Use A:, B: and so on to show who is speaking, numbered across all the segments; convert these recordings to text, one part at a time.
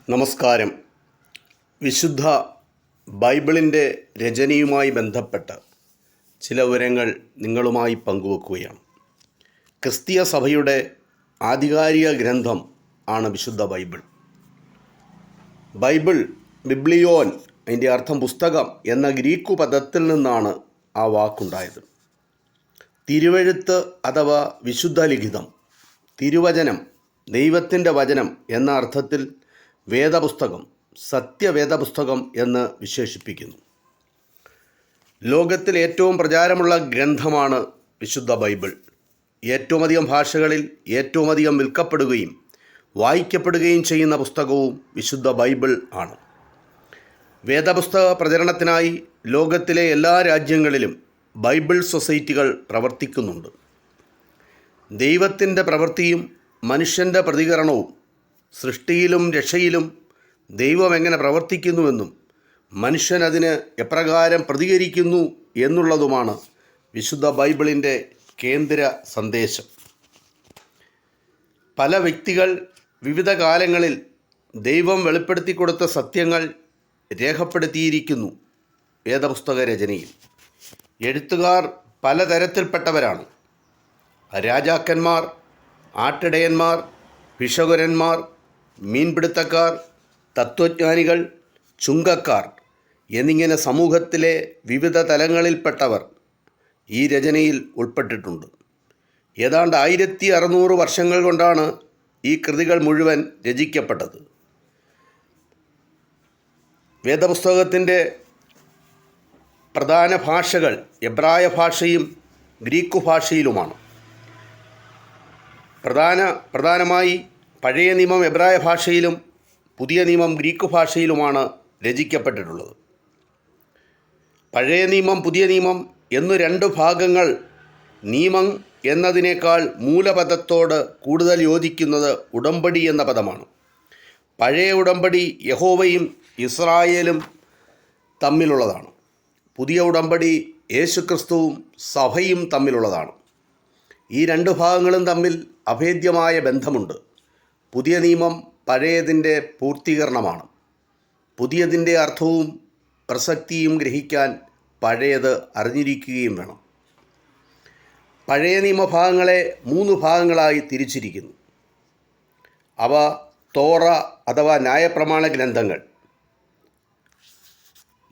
A: നമസ്കാരം. വിശുദ്ധ ബൈബിളിൻ്റെ രചനയുമായി ബന്ധപ്പെട്ട് ചില വിവരങ്ങൾ നിങ്ങളുമായി പങ്കുവെക്കുകയാണ്. ക്രിസ്തീയ സഭയുടെ ആധികാരിക ഗ്രന്ഥം ആണ് വിശുദ്ധ ബൈബിൾ. ബൈബിൾ, ബിബ്ലിയോൻ, അതിൻ്റെ അർത്ഥം പുസ്തകം എന്ന ഗ്രീക്കു പദത്തിൽ നിന്നാണ് ആ വാക്കുണ്ടായത്. തിരുവെഴുത്ത് അഥവാ വിശുദ്ധ ലിഖിതം, തിരുവചനം, ദൈവത്തിൻ്റെ വചനം എന്ന അർത്ഥത്തിൽ വേദപുസ്തകം, സത്യവേദപുസ്തകം എന്ന് വിശേഷിപ്പിക്കുന്നു. ലോകത്തിൽ ഏറ്റവും പ്രചാരമുള്ള ഗ്രന്ഥമാണ് വിശുദ്ധ ബൈബിൾ. ഏറ്റവും അധികം ഭാഷകളിൽ ഏറ്റവും അധികം വിൽക്കപ്പെടുകയും വായിക്കപ്പെടുകയും ചെയ്യുന്ന പുസ്തകവും വിശുദ്ധ ബൈബിൾ ആണ്. വേദപുസ്തക പ്രചരണത്തിനായി ലോകത്തിലെ എല്ലാ രാജ്യങ്ങളിലും ബൈബിൾ സൊസൈറ്റികൾ പ്രവർത്തിക്കുന്നുണ്ട്. ദൈവത്തിൻ്റെ പ്രവൃത്തിയും മനുഷ്യൻ്റെ പ്രതികരണവും, സൃഷ്ടിയിലും രക്ഷയിലും ദൈവം എങ്ങനെ പ്രവർത്തിക്കുന്നുവെന്നും മനുഷ്യൻ അതിന് എപ്രകാരം പ്രതികരിക്കുന്നു എന്നുള്ളതുമാണ് വിശുദ്ധ ബൈബിളിൻ്റെ കേന്ദ്ര സന്ദേശം. പല വ്യക്തികൾ വിവിധ കാലങ്ങളിൽ ദൈവം വെളിപ്പെടുത്തി കൊടുത്ത സത്യങ്ങൾ രേഖപ്പെടുത്തിയിരിക്കുന്നു വേദപുസ്തക രചനയിൽ. എഴുത്തുകാർ പലതരത്തിൽപ്പെട്ടവരാണ്. രാജാക്കന്മാർ, ആട്ടിടയന്മാർ, ഭിഷഗ്വരന്മാർ, മീൻപിടുത്തക്കാർ, തത്വജ്ഞാനികൾ, ചുങ്കക്കാർ എന്നിങ്ങനെ സമൂഹത്തിലെ വിവിധ തലങ്ങളിൽപ്പെട്ടവർ ഈ രചനയിൽ ഉൾപ്പെട്ടിട്ടുണ്ട്. ഏതാണ്ട് 1600 വർഷങ്ങൾ കൊണ്ടാണ് ഈ കൃതികൾ മുഴുവൻ രചിക്കപ്പെട്ടത്. വേദപുസ്തകത്തിൻ്റെ പ്രധാന ഭാഷകൾ എബ്രായ ഭാഷയും ഗ്രീക്കു ഭാഷയിലുമാണ്. പ്രധാനമായി പഴയ നിയമം എബ്രായ ഭാഷയിലും പുതിയ നിയമം ഗ്രീക്ക് ഭാഷയിലുമാണ് രചിക്കപ്പെട്ടിട്ടുള്ളത്. പഴയ നിയമം, പുതിയ നിയമം എന്നു രണ്ട് ഭാഗങ്ങൾ നിയമം എന്നതിനേക്കാൾ മൂലപദത്തോട് കൂടുതൽ യോജിക്കുന്നത് ഉടമ്പടി എന്ന പദമാണ്. പഴയ ഉടമ്പടി യഹോവയും ഇസ്രായേലും തമ്മിലുള്ളതാണ്. പുതിയ ഉടമ്പടി യേശുക്രിസ്തുവും സഭയും തമ്മിലുള്ളതാണ്. ഈ രണ്ട് ഭാഗങ്ങളും തമ്മിൽ അഭേദ്യമായ ബന്ധമുണ്ട്. പുതിയ നിയമം പഴയതിൻ്റെ പൂർത്തീകരണമാണ്. പുതിയതിൻ്റെ അർത്ഥവും പ്രസക്തിയും ഗ്രഹിക്കാൻ പഴയത് അറിഞ്ഞിരിക്കുകയും വേണം. പഴയ നിയമഭാഗങ്ങളെ 3 ഭാഗങ്ങളായി തിരിച്ചിരിക്കുന്നു. അവ തോറ അഥവാ ന്യായപ്രമാണ ഗ്രന്ഥങ്ങൾ.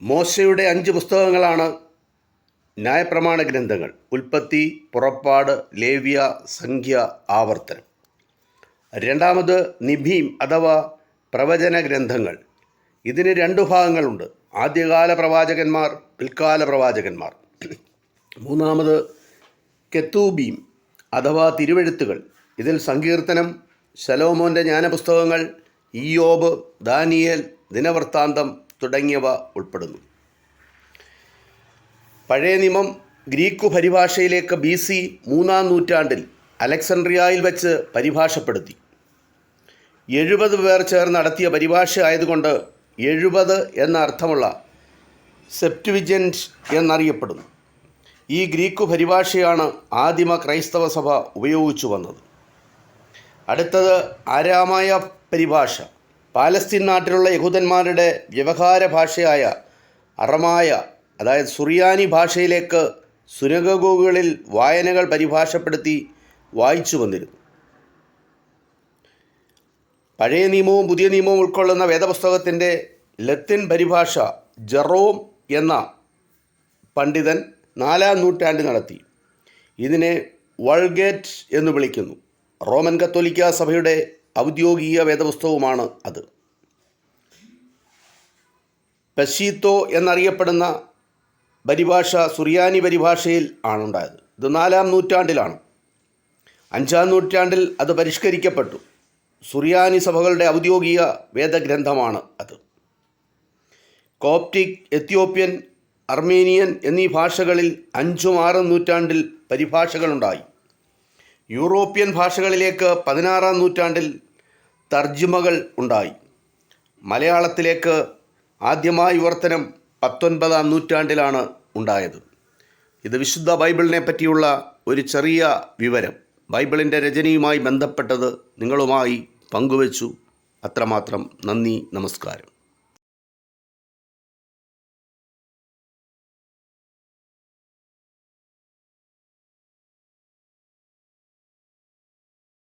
A: മോശയുടെ 5 പുസ്തകങ്ങളാണ് ന്യായപ്രമാണ ഗ്രന്ഥങ്ങൾ: ഉൽപ്പത്തി, പുറപ്പാട്, ലേവ്യ, സംഖ്യ, ആവർത്തനം. രണ്ടാമത് നിബീം അഥവാ പ്രവചന ഗ്രന്ഥങ്ങൾ. ഇതിന് 2 ഭാഗങ്ങളുണ്ട്: ആദ്യകാല പ്രവാചകന്മാർ, പിൽക്കാല പ്രവാചകന്മാർ. മൂന്നാമത് കെത്തൂബീം അഥവാ തിരുവെഴുത്തുകൾ. ഇതിൽ സങ്കീർത്തനം, ശലോമോൻ്റെ ജ്ഞാനപുസ്തകങ്ങൾ, ഇയ്യോബ്, ദാനിയേൽ, ദിനവൃത്താന്തം തുടങ്ങിയവ ഉൾപ്പെടുന്നു. പഴയ നിയമം ഗ്രീക്കു പരിഭാഷയിലേക്ക് BC 3-ാം നൂറ്റാണ്ടിൽ അലക്സാണ്ട്രിയയിൽ വെച്ച് പരിഭാഷപ്പെടുത്തി. 70 പേർ ചേർന്ന് നടത്തിയ പരിഭാഷ ആയതുകൊണ്ട് 70 എന്ന അർത്ഥമുള്ള സെപ്റ്റുവിജൻറ്റ് എന്നറിയപ്പെടുന്നു. ഈ ഗ്രീക്കു പരിഭാഷയാണ് ആദിമ ക്രൈസ്തവ സഭ ഉപയോഗിച്ചു വന്നത്. അടുത്തത് ആരാമായ പരിഭാഷ. പാലസ്തീൻ നാട്ടിലുള്ള യഹൂദന്മാരുടെ വ്യവഹാര ഭാഷയായ അറമായ, അതായത് സുറിയാനി ഭാഷയിലേക്ക് സുനഗോഗുകളിൽ വായനകൾ പരിഭാഷപ്പെടുത്തി വായിച്ചു വന്നിരുന്നു. പഴയ നിയമവും പുതിയ നിയമവും ഉൾക്കൊള്ളുന്ന വേദപുസ്തകത്തിൻ്റെ ലത്തീൻ പരിഭാഷ ജെറോം എന്ന പണ്ഡിതൻ 4-ാം നൂറ്റാണ്ടിൽ നടത്തി. ഇതിനെ വൾഗേറ്റ് എന്ന് വിളിക്കുന്നു. റോമൻ കത്തോലിക്ക സഭയുടെ ഔദ്യോഗിക വേദപുസ്തകവുമാണ് അത്. പെശീത്തോ എന്നറിയപ്പെടുന്ന പരിഭാഷ സുറിയാനി പരിഭാഷയിൽ ആണുണ്ടായത്. ഇത് 4-ാം നൂറ്റാണ്ടിലാണ്. 5-ാം നൂറ്റാണ്ടിൽ അത് പരിഷ്കരിക്കപ്പെട്ടു. സുറിയാനി സഭകളുടെ ഔദ്യോഗിക വേദഗ്രന്ഥമാണ് അത്. കോപ്റ്റിക്, എത്യോപ്യൻ, അർമേനിയൻ എന്നീ ഭാഷകളിൽ 5-ഉം 6-ഉം നൂറ്റാണ്ടിൽ പരിഭാഷകളുണ്ടായി. യൂറോപ്യൻ ഭാഷകളിലേക്ക് 16-ാം നൂറ്റാണ്ടിൽ തർജ്ജിമകൾ ഉണ്ടായി. മലയാളത്തിലേക്ക് ആദ്യമായി വിവർത്തനം 19-ാം നൂറ്റാണ്ടിലാണ് ഉണ്ടായത്. ഇത് വിശുദ്ധ ബൈബിളിനെ പറ്റിയുള്ള ഒരു ചെറിയ വിവരം ബൈബിളിൻ്റെ രചനയുമായി ബന്ധപ്പെട്ടത് നിങ്ങളുമായി പങ്കുവച്ചു. അത്രമാത്രം നന്ദി, നമസ്കാരം.